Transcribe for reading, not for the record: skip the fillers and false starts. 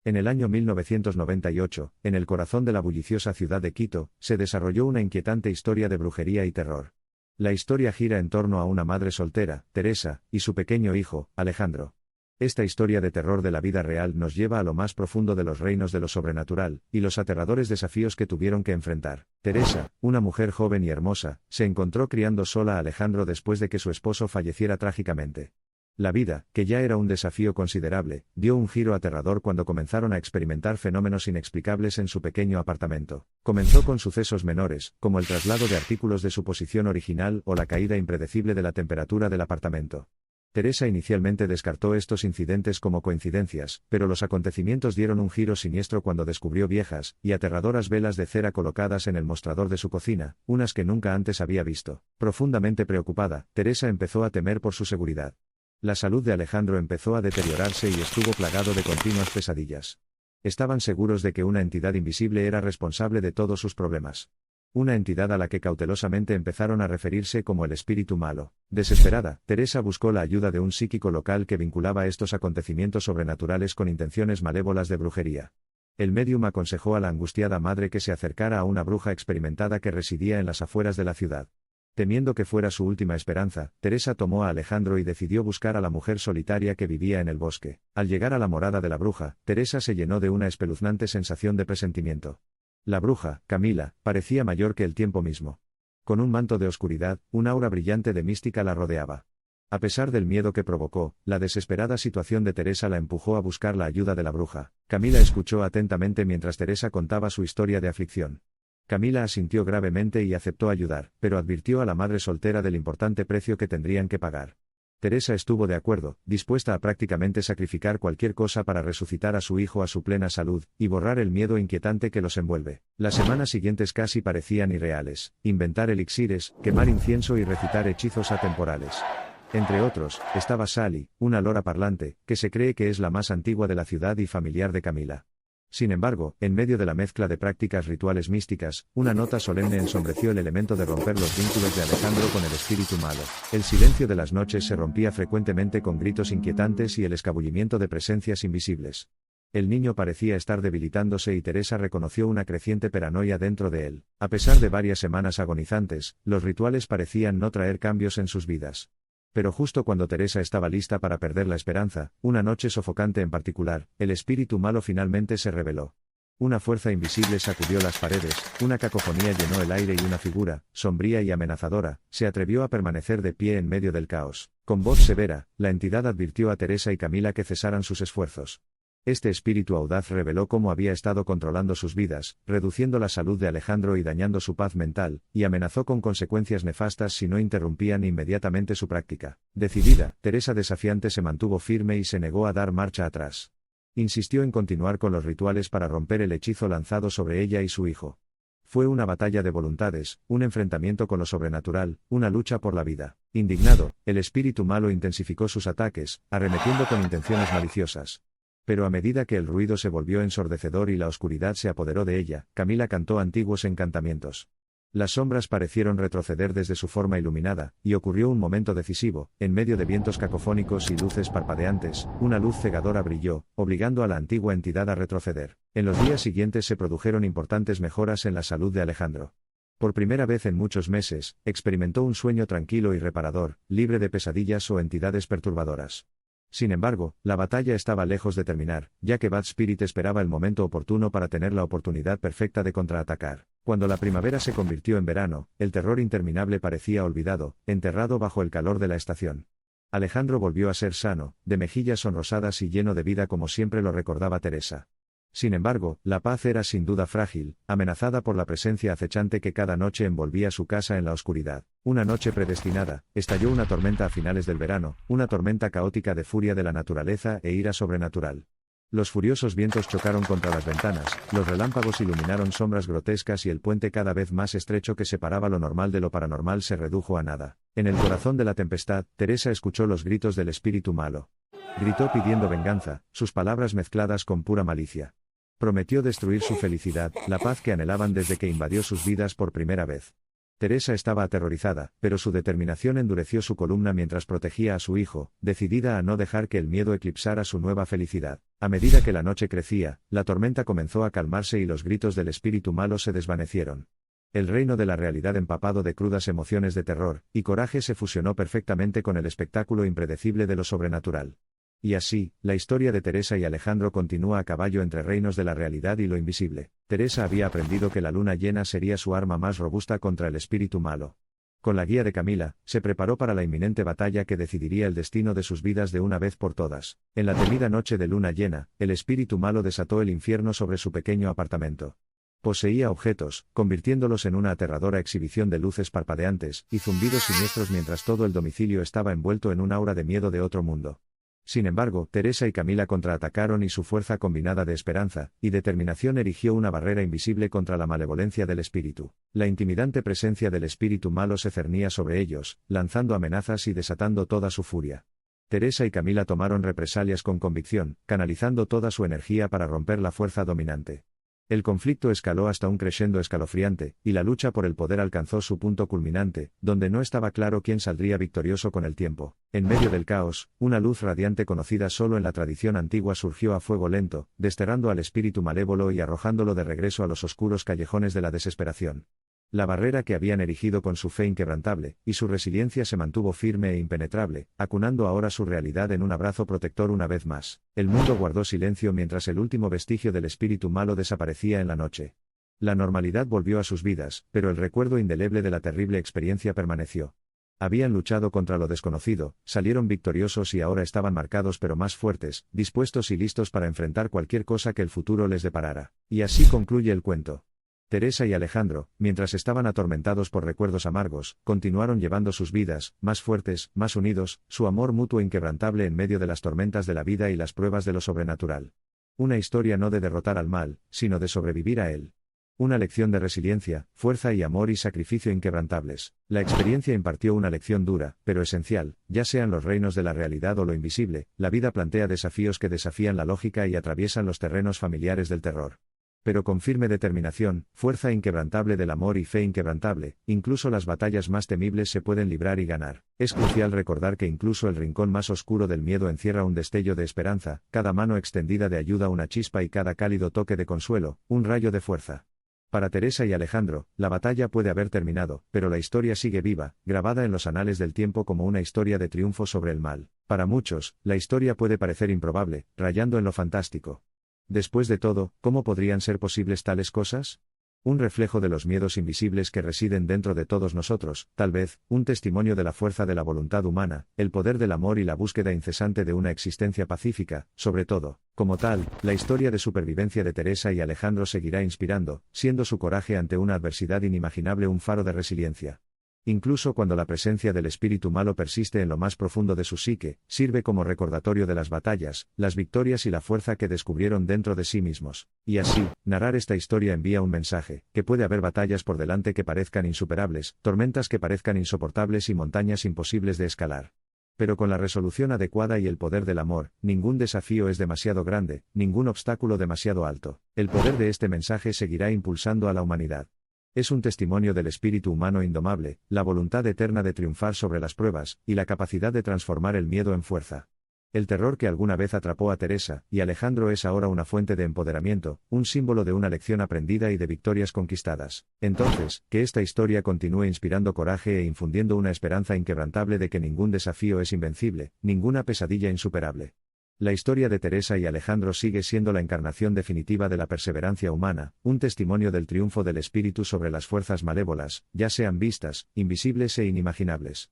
En el año 1998, en el corazón de la bulliciosa ciudad de Quito, se desarrolló una inquietante historia de brujería y terror. La historia gira en torno a una madre soltera, Teresa, y su pequeño hijo, Alejandro. Esta historia de terror de la vida real nos lleva a lo más profundo de los reinos de lo sobrenatural, y los aterradores desafíos que tuvieron que enfrentar. Teresa, una mujer joven y hermosa, se encontró criando sola a Alejandro después de que su esposo falleciera trágicamente. La vida, que ya era un desafío considerable, dio un giro aterrador cuando comenzaron a experimentar fenómenos inexplicables en su pequeño apartamento. Comenzó con sucesos menores, como el traslado de artículos de su posición original o la caída impredecible de la temperatura del apartamento. Teresa inicialmente descartó estos incidentes como coincidencias, pero los acontecimientos dieron un giro siniestro cuando descubrió viejas y aterradoras velas de cera colocadas en el mostrador de su cocina, unas que nunca antes había visto. Profundamente preocupada, Teresa empezó a temer por su seguridad. La salud de Alejandro empezó a deteriorarse y estuvo plagado de continuas pesadillas. Estaban seguros de que una entidad invisible era responsable de todos sus problemas. Una entidad a la que cautelosamente empezaron a referirse como el espíritu malo. Desesperada, Teresa buscó la ayuda de un psíquico local que vinculaba estos acontecimientos sobrenaturales con intenciones malévolas de brujería. El médium aconsejó a la angustiada madre que se acercara a una bruja experimentada que residía en las afueras de la ciudad. Temiendo que fuera su última esperanza, Teresa tomó a Alejandro y decidió buscar a la mujer solitaria que vivía en el bosque. Al llegar a la morada de la bruja, Teresa se llenó de una espeluznante sensación de presentimiento. La bruja, Camila, parecía mayor que el tiempo mismo. Con un manto de oscuridad, un aura brillante de mística la rodeaba. A pesar del miedo que provocó, la desesperada situación de Teresa la empujó a buscar la ayuda de la bruja. Camila escuchó atentamente mientras Teresa contaba su historia de aflicción. Camila asintió gravemente y aceptó ayudar, pero advirtió a la madre soltera del importante precio que tendrían que pagar. Teresa estuvo de acuerdo, dispuesta a prácticamente sacrificar cualquier cosa para resucitar a su hijo a su plena salud, y borrar el miedo inquietante que los envuelve. Las semanas siguientes casi parecían irreales: inventar elixires, quemar incienso y recitar hechizos atemporales. Entre otros, estaba Sally, una lora parlante, que se cree que es la más antigua de la ciudad y familiar de Camila. Sin embargo, en medio de la mezcla de prácticas rituales místicas, una nota solemne ensombreció el elemento de romper los vínculos de Alejandro con el espíritu malo. El silencio de las noches se rompía frecuentemente con gritos inquietantes y el escabullimiento de presencias invisibles. El niño parecía estar debilitándose y Teresa reconoció una creciente paranoia dentro de él. A pesar de varias semanas agonizantes, los rituales parecían no traer cambios en sus vidas. Pero justo cuando Teresa estaba lista para perder la esperanza, una noche sofocante en particular, el espíritu malo finalmente se reveló. Una fuerza invisible sacudió las paredes, una cacofonía llenó el aire y una figura, sombría y amenazadora, se atrevió a permanecer de pie en medio del caos. Con voz severa, la entidad advirtió a Teresa y Camila que cesaran sus esfuerzos. Este espíritu audaz reveló cómo había estado controlando sus vidas, reduciendo la salud de Alejandro y dañando su paz mental, y amenazó con consecuencias nefastas si no interrumpían inmediatamente su práctica. Decidida, Teresa desafiante se mantuvo firme y se negó a dar marcha atrás. Insistió en continuar con los rituales para romper el hechizo lanzado sobre ella y su hijo. Fue una batalla de voluntades, un enfrentamiento con lo sobrenatural, una lucha por la vida. Indignado, el espíritu malo intensificó sus ataques, arremetiendo con intenciones maliciosas. Pero a medida que el ruido se volvió ensordecedor y la oscuridad se apoderó de ella, Camila cantó antiguos encantamientos. Las sombras parecieron retroceder desde su forma iluminada, y ocurrió un momento decisivo. En medio de vientos cacofónicos y luces parpadeantes, una luz cegadora brilló, obligando a la antigua entidad a retroceder. En los días siguientes se produjeron importantes mejoras en la salud de Alejandro. Por primera vez en muchos meses, experimentó un sueño tranquilo y reparador, libre de pesadillas o entidades perturbadoras. Sin embargo, la batalla estaba lejos de terminar, ya que Bad Spirit esperaba el momento oportuno para tener la oportunidad perfecta de contraatacar. Cuando la primavera se convirtió en verano, el terror interminable parecía olvidado, enterrado bajo el calor de la estación. Alejandro volvió a ser sano, de mejillas sonrosadas y lleno de vida como siempre lo recordaba Teresa. Sin embargo, la paz era sin duda frágil, amenazada por la presencia acechante que cada noche envolvía su casa en la oscuridad. Una noche predestinada, estalló una tormenta a finales del verano, una tormenta caótica de furia de la naturaleza e ira sobrenatural. Los furiosos vientos chocaron contra las ventanas, los relámpagos iluminaron sombras grotescas y el puente cada vez más estrecho que separaba lo normal de lo paranormal se redujo a nada. En el corazón de la tempestad, Teresa escuchó los gritos del espíritu malo. Gritó pidiendo venganza, sus palabras mezcladas con pura malicia. Prometió destruir su felicidad, la paz que anhelaban desde que invadió sus vidas por primera vez. Teresa estaba aterrorizada, pero su determinación endureció su columna mientras protegía a su hijo, decidida a no dejar que el miedo eclipsara su nueva felicidad. A medida que la noche crecía, la tormenta comenzó a calmarse y los gritos del espíritu malo se desvanecieron. El reino de la realidad empapado de crudas emociones de terror y coraje se fusionó perfectamente con el espectáculo impredecible de lo sobrenatural. Y así, la historia de Teresa y Alejandro continúa a caballo entre reinos de la realidad y lo invisible. Teresa había aprendido que la luna llena sería su arma más robusta contra el espíritu malo. Con la guía de Camila, se preparó para la inminente batalla que decidiría el destino de sus vidas de una vez por todas. En la temida noche de luna llena, el espíritu malo desató el infierno sobre su pequeño apartamento. Poseía objetos, convirtiéndolos en una aterradora exhibición de luces parpadeantes y zumbidos siniestros mientras todo el domicilio estaba envuelto en un aura de miedo de otro mundo. Sin embargo, Teresa y Camila contraatacaron y su fuerza combinada de esperanza y determinación erigió una barrera invisible contra la malevolencia del espíritu. La intimidante presencia del espíritu malo se cernía sobre ellos, lanzando amenazas y desatando toda su furia. Teresa y Camila tomaron represalias con convicción, canalizando toda su energía para romper la fuerza dominante. El conflicto escaló hasta un crescendo escalofriante, y la lucha por el poder alcanzó su punto culminante, donde no estaba claro quién saldría victorioso con el tiempo. En medio del caos, una luz radiante conocida solo en la tradición antigua surgió a fuego lento, desterrando al espíritu malévolo y arrojándolo de regreso a los oscuros callejones de la desesperación. La barrera que habían erigido con su fe inquebrantable, y su resiliencia se mantuvo firme e impenetrable, acunando ahora su realidad en un abrazo protector una vez más. El mundo guardó silencio mientras el último vestigio del espíritu malo desaparecía en la noche. La normalidad volvió a sus vidas, pero el recuerdo indeleble de la terrible experiencia permaneció. Habían luchado contra lo desconocido, salieron victoriosos y ahora estaban marcados pero más fuertes, dispuestos y listos para enfrentar cualquier cosa que el futuro les deparara. Y así concluye el cuento. Teresa y Alejandro, mientras estaban atormentados por recuerdos amargos, continuaron llevando sus vidas, más fuertes, más unidos, su amor mutuo inquebrantable en medio de las tormentas de la vida y las pruebas de lo sobrenatural. Una historia no de derrotar al mal, sino de sobrevivir a él. Una lección de resiliencia, fuerza y amor y sacrificio inquebrantables. La experiencia impartió una lección dura, pero esencial, ya sean los reinos de la realidad o lo invisible, la vida plantea desafíos que desafían la lógica y atraviesan los terrenos familiares del terror. Pero con firme determinación, fuerza inquebrantable del amor y fe inquebrantable, incluso las batallas más temibles se pueden librar y ganar. Es crucial recordar que incluso el rincón más oscuro del miedo encierra un destello de esperanza, cada mano extendida de ayuda una chispa y cada cálido toque de consuelo, un rayo de fuerza. Para Teresa y Alejandro, la batalla puede haber terminado, pero la historia sigue viva, grabada en los anales del tiempo como una historia de triunfo sobre el mal. Para muchos, la historia puede parecer improbable, rayando en lo fantástico. Después de todo, ¿cómo podrían ser posibles tales cosas? Un reflejo de los miedos invisibles que residen dentro de todos nosotros, tal vez, un testimonio de la fuerza de la voluntad humana, el poder del amor y la búsqueda incesante de una existencia pacífica. Sobre todo, como tal, la historia de supervivencia de Teresa y Alejandro seguirá inspirando, siendo su coraje ante una adversidad inimaginable un faro de resiliencia. Incluso cuando la presencia del espíritu malo persiste en lo más profundo de su psique, sirve como recordatorio de las batallas, las victorias y la fuerza que descubrieron dentro de sí mismos. Y así, narrar esta historia envía un mensaje, que puede haber batallas por delante que parezcan insuperables, tormentas que parezcan insoportables y montañas imposibles de escalar. Pero con la resolución adecuada y el poder del amor, ningún desafío es demasiado grande, ningún obstáculo demasiado alto. El poder de este mensaje seguirá impulsando a la humanidad. Es un testimonio del espíritu humano indomable, la voluntad eterna de triunfar sobre las pruebas, y la capacidad de transformar el miedo en fuerza. El terror que alguna vez atrapó a Teresa y Alejandro es ahora una fuente de empoderamiento, un símbolo de una lección aprendida y de victorias conquistadas. Entonces, que esta historia continúe inspirando coraje e infundiendo una esperanza inquebrantable de que ningún desafío es invencible, ninguna pesadilla insuperable. La historia de Teresa y Alejandro sigue siendo la encarnación definitiva de la perseverancia humana, un testimonio del triunfo del espíritu sobre las fuerzas malévolas, ya sean vistas, invisibles e inimaginables.